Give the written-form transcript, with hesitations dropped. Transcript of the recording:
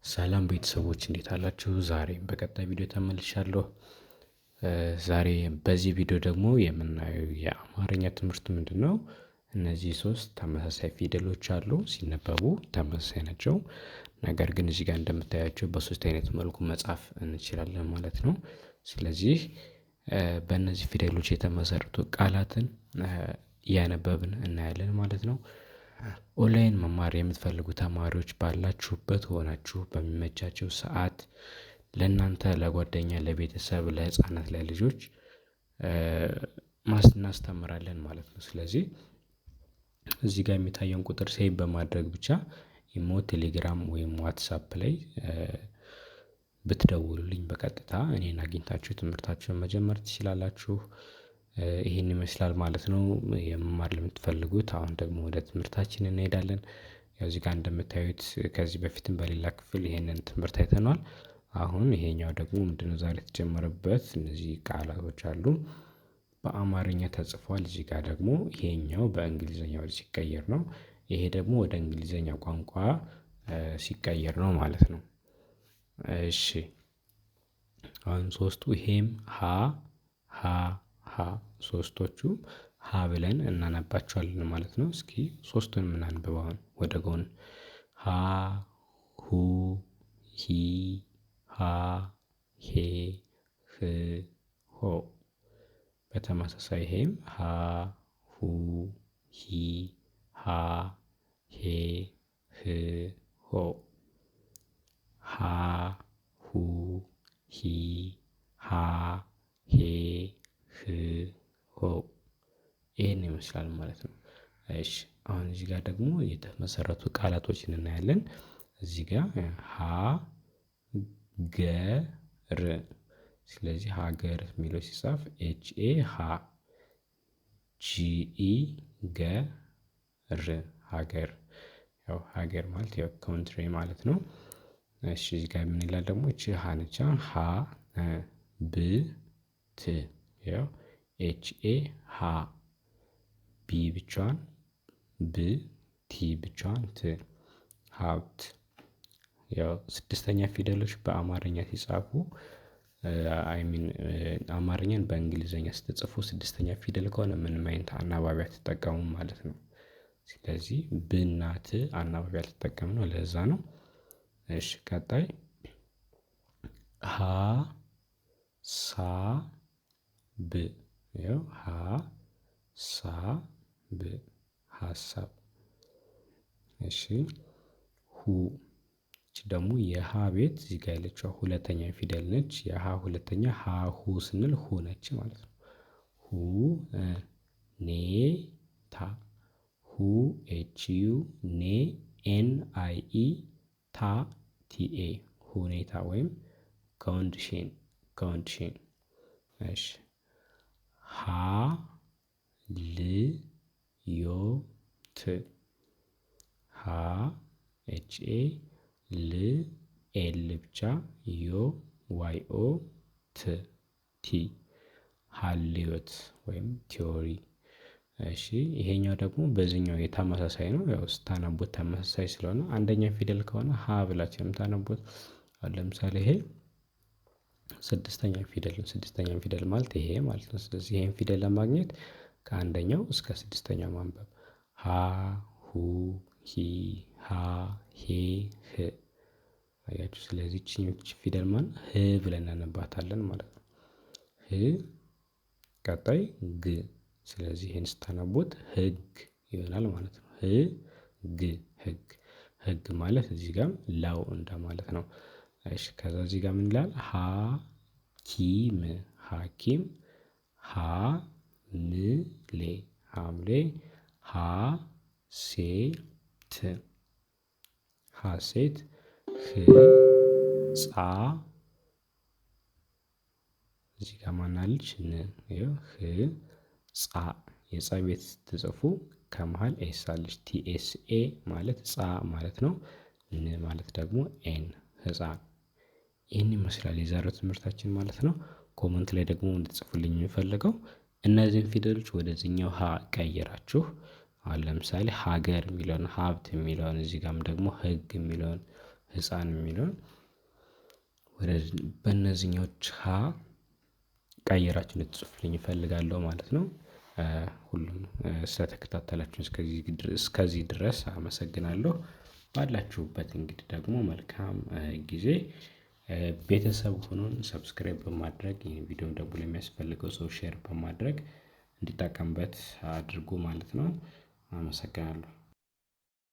ሰላም ቤተሰቦች እንዴት አላችሁ? ዛሬም በቀጣይ ቪዲዮ ተመልሻለሁ። ዛሬ በዚህ ቪዲዮ ደግሞ የምናየው የአማርኛ ትምህርት ምንድነው? እነዚህ ሶስት ተመሳሳይ ፊደሎች አሉ ሲነበቡ ተመሳሳይ ናቸው። ነገር ግን እዚህ ጋር እንደምታያቸው በሶስት አይነት መልኩ መጻፍ እንችላለን ማለት ነው። ስለዚህ በእነዚህ ፊደሎች የተመሰረቱ ቃላትን እያነበብን እናያለን ማለት ነው። ኦንላይን መማር የምትፈልጉ ተማሪዎች ባላችሁበት ሆናችሁ በሚመቻቸው ሰዓት ለእናንተ ለጓደኛ ለቤተሰብ ለህፃናት ለልጆች እናስተምራለን ማለት ነው። ስለዚህ እዚህ ጋር የሚታየውን ቁጥር ሴቭ በማድረግ ብቻ ኢሞ ቴሌግራም ወይም ዋትሳፕ ላይ ብትደውሉልኝ በቀጥታ እኔን አግኝታችሁ ትምህርታችሁን መጀመር ትችላላችሁ። ይሄን ይመስላል ማለት ነው። የመማር ለምትፈልጉት አሁን ደግሞ ወደ ትምህርታችን እንሄዳለን። ያው እዚህ ጋር እንደምታዩት ከዚህ በፊትም በሌላ ክፍል ይሄንን ትምህርት አይተነዋል። አሁን ይሄኛው ደግሞ ምንድነው? ዛሬ የተጀመረበት እነዚህ ቃላቶች አሉ። በአማርኛ ተጽፏል እዚህ ጋር ደግሞ ይሄኛው በእንግሊዘኛው ሲቀየር ነው። ይሄ ደግሞ ወደ እንግሊዘኛ ቋንቋ ሲቀየር ነው ማለት ነው። እሺ አሁን ሶስቱ ይሄም ሀ ሀ ሀ ሶስቶቹ ሀ ብለን እናነባቸዋለን ማለት ነው። እስኪ ሶስቱንም እናንብብ አሁን ወደ ጎን ሀ ሁ ሂ ሃ ሄ ህ ሆ። በተመሳሳይ ይሄም ሀ ሁ ሂ ሃ ሄ ህ ሆ ሃ ሁ ሂ ሃ ሄ ህ ሆ። ይሄን ይመስላል ማለት ነው። እሺ አሁን እዚህ ጋር ደግሞ የተመሰረቱ ቃላቶችን እናያለን። እዚህ ጋር ሀገር ስለዚህ ሀገር የሚለው ሲጻፍ ኤች ሃ ጂኢ ገር ሀገር ያው ሀገር ማለት ያው ካውንትሪ ማለት ነው። እሺ እዚህ ጋር ምን ይላል ደግሞ እቺ ሃ ነች ሃ ብ ት ያው ሃ ቢ ብቻዋን ብ ቲ ብቻዋን ት ሀብት። ያው ስድስተኛ ፊደሎች በአማርኛ ሲጻፉ አይ ሚን አማርኛን በእንግሊዘኛ ስትጽፉ ስድስተኛ ፊደል ከሆነ ምንም አይነት አናባቢ አትጠቀሙም ማለት ነው። ስለዚህ ብ እና ት አናባቢ አልተጠቀምንም ለዛ ነው። እሺ ቀጣይ ሀ ሳ ብ ያው ሀ ሳ ብ ሀሳብ። እሺ ሁ ይቺ ደግሞ የሀ ቤት እዚህ ጋር ያለችው ሁለተኛ ፊደል ነች። የሀ ሁለተኛ ሀ ሁ ስንል ሁ ነች ማለት ነው። ሁ ኔ ታ ሁ ኤች ዩ ኔ ኤን አይ ኢ ታ ቲኤ ሁኔታ ወይም ኮንዲሽን። እሺ ሀ ል ዮ ት ሃ ኤች ኤ ል ኤል ብቻ ዮ ዋይ ኦ ት ቲ ሀልዮት ወይም ቲዮሪ። እሺ ይሄኛው ደግሞ በዚህኛው የተመሳሳይ ነው። ያው ስታነቡት ተመሳሳይ ስለሆነ አንደኛ ፊደል ከሆነ ሀ ብላችሁ የምታነቡት። አሁን ለምሳሌ ይሄ ስድስተኛ ፊደል ነው። ስድስተኛ ፊደል ማለት ይሄ ማለት ነው። ስለዚህ ይሄን ፊደል ለማግኘት ከአንደኛው እስከ ስድስተኛው ማንበብ ሀ ሁ ሂ ሃ ሄ ህ። አያችሁ ስለዚህ ይቺ ፊደል ማን ህ ብለን እናነባታለን ማለት ነው። ህ ቀጣይ ግ ስለዚህ ይሄን ስታነቡት ህግ ይሆናል ማለት ነው። ህግ ህግ ህግ ማለት እዚህ ጋርም ላው እንደማለት ነው። እሺ ከዛ እዚህ ጋር ምን ይላል ሀኪም ሀኪም ሀምሌ ሀምሌ ሀሴት ሀሴት ህፃን እዚህ ጋር ማን አለች ን ይኸው ህፃ የፀ ቤት ስትጽፉ ከመሃል ኤስ አለች ቲኤስኤ ማለት ፃ ማለት ነው። ን ማለት ደግሞ ኤን ህፃን። ይህን ይመስላል የዛሬው ትምህርታችን ማለት ነው። ኮመንት ላይ ደግሞ እንድትጽፉልኝ የምፈልገው እነዚህን ፊደሎች ወደዚህኛው ሀ ቀይራችሁ አሁን ለምሳሌ ሀገር የሚለውን ሀብት የሚለውን እዚህ ጋርም ደግሞ ህግ የሚለውን ህፃን የሚለውን ወደ በእነዚህኞች ቀይራችሁ እንድትጽፉልኝ እፈልጋለሁ ማለት ነው። ሁሉም ስለተከታተላችሁኝ እስከዚህ ድረስ አመሰግናለሁ። ባላችሁበት እንግዲህ ደግሞ መልካም ጊዜ። ቤተሰብ ሆኑን ሰብስክራይብ በማድረግ ይሄን ቪዲዮ ደግሞ ለሚያስፈልገው ሰው ሼር በማድረግ እንዲጠቀምበት አድርጉ ማለት ነው። አመሰግናለሁ